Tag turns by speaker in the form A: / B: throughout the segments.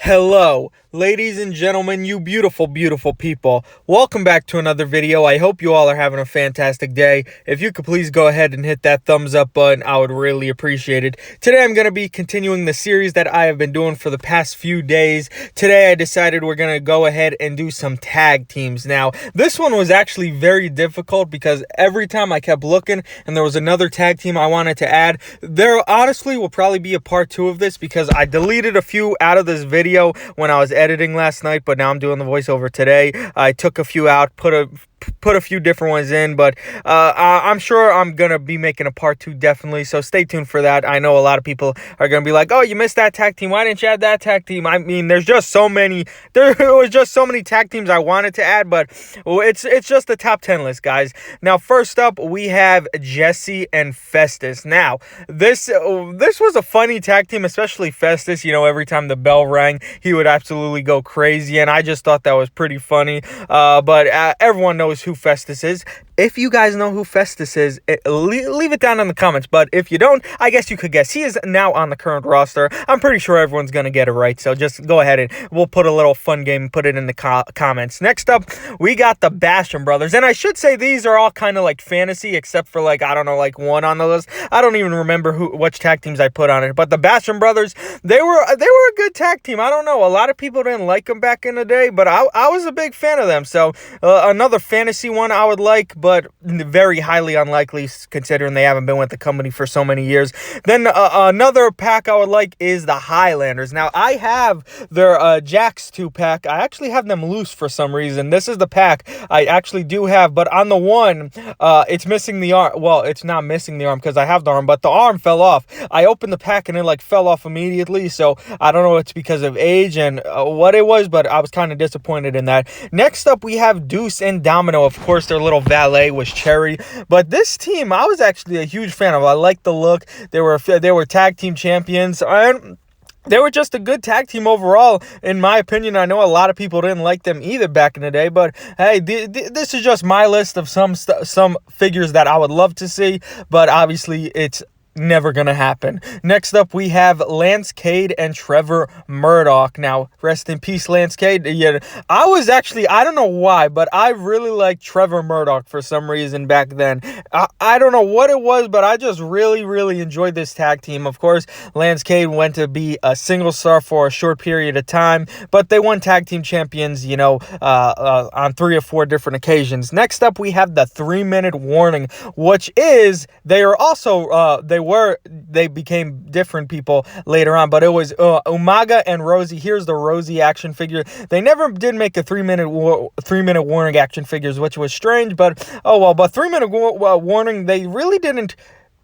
A: Hello, ladies and gentlemen, you beautiful, beautiful people. Welcome back to another video. I hope you all are having a fantastic day. If you could please go ahead and hit that thumbs up button, I would really appreciate it. Today I'm going to be continuing the series that I have been doing for the past few days. Today I decided we're going to go ahead and do some tag teams. Now, this one was actually very difficult because every time I kept looking and there was another tag team I wanted to add. There honestly will probably be a part 2 of this because I deleted a few out of this video when I was editing last night, but now I'm doing the voiceover today. I took a few out, put a few different ones in, but I'm sure I'm gonna be making a part 2 definitely, so stay tuned for that. I know a lot of people are gonna be like, oh, you missed that tag team, why didn't you add that tag team? I mean, there was just so many tag teams I wanted to add, but it's just the top 10 list, guys. Now, first up, we have Jesse and Festus. Now, this was a funny tag team, especially Festus. You know, every time the bell rang, he would absolutely go crazy, and I just thought that was pretty funny. But everyone knows who Festus is. If you guys know who Festus is, leave it down in the comments. But if you don't, I guess you could guess. He is now on the current roster. I'm pretty sure everyone's going to get it right. So just go ahead and we'll put a little fun game and put it in the comments. Next up, we got the Basham brothers. And I should say these are all kind of like fantasy, except for like, I don't know, like one on the list. I don't even remember which tag teams I put on it. But the Basham brothers, they were a good tag team. I don't know. A lot of people didn't like them back in the day, but I was a big fan of them. So another fantasy one I would like, but very highly unlikely considering they haven't been with the company for so many years. Then another pack I would like is the Highlanders. Now, I have their Jax 2-pack. I actually have them loose for some reason. This is the pack I actually do have, but on the one, it's missing the arm. Well, it's not missing the arm because I have the arm, but the arm fell off. I opened the pack and it like fell off immediately, so I don't know if it's because of age and what it was, but I was kind of disappointed in that. Next up, we have Deuce and Domino. Of course, their little valet was Cherry, but this team I was actually a huge fan of. I liked the look. They were tag team champions, and they were just a good tag team overall, in my opinion. I know a lot of people didn't like them either back in the day, but hey, this is just my list of some figures that I would love to see, but obviously it's never gonna happen. Next up, we have Lance Cade and Trevor Murdoch. Now, rest in peace, Lance Cade. Yeah, I don't know why, but I really liked Trevor Murdoch for some reason back then. I don't know what it was, but I just really, really enjoyed this tag team. Of course, Lance Cade went to be a single star for a short period of time, but they won tag team champions, you know, on 3 or 4 different occasions. Next up, we have the 3-minute warning, which is they became different people later on, but it was Umaga and Rosie. Here's the Rosie action figure. They never did make a 3-minute warning action figures, which was strange, but oh well. But 3-minute warning, they really didn't.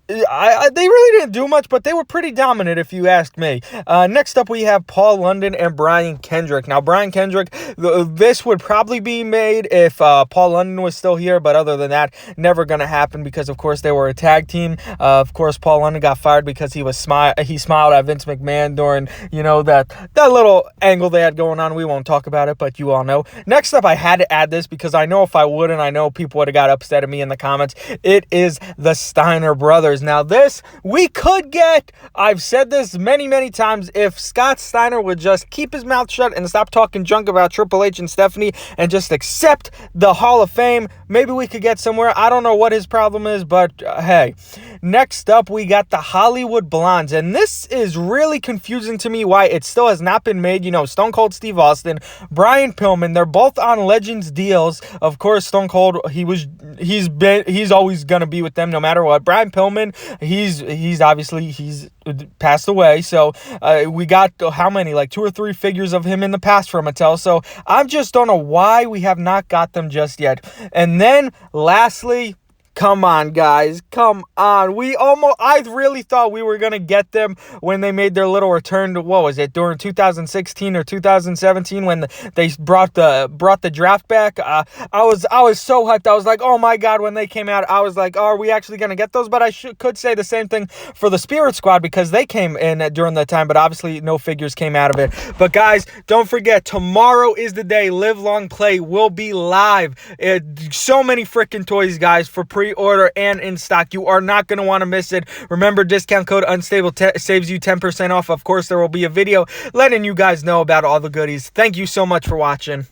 A: They really didn't do much, but they were pretty dominant if you ask me. Next up, we have Paul London and Brian Kendrick. Now, Brian Kendrick, this would probably be made if Paul London was still here, but other than that, never going to happen because, of course, they were a tag team. Of course, Paul London got fired because he smiled at Vince McMahon during, you know, that little angle they had going on. We won't talk about it, but you all know. Next up, I had to add this because I know if I wouldn't, I know people would have got upset at me in the comments. It is the Steiner brothers. Now, this we could get. I've said this many, many times. If Scott Steiner would just keep his mouth shut and stop talking junk about Triple H and Stephanie and just accept the Hall of Fame, maybe we could get somewhere. I don't know what his problem is, but hey. Next up, we got the Hollywood Blondes, and this is really confusing to me why it still has not been made. You know, Stone Cold Steve Austin, Brian Pillman, they're both on Legends deals. Of course, Stone Cold, he's always gonna be with them no matter what. Brian Pillman, he's obviously passed away, so we got how many, like 2 or 3 figures of him in the past from Mattel, so I just don't know why we have not got them just yet. And then lastly, come on, guys. Come on. I really thought we were going to get them when they made their little return to, what was it, during 2016 or 2017 when they brought the draft back. I was so hyped. I was like, oh my God, when they came out, I was like, oh, are we actually going to get those? But I could say the same thing for the Spirit Squad because they came in during that time, but obviously no figures came out of it. But guys, don't forget, tomorrow is the day. Live Long Play will be live. So many freaking toys, guys, for pre pre-order and in stock. You are not going to want to miss it. Remember, discount code unstable saves you 10% off. Of course, there will be a video letting you guys know about all the goodies. Thank you so much for watching.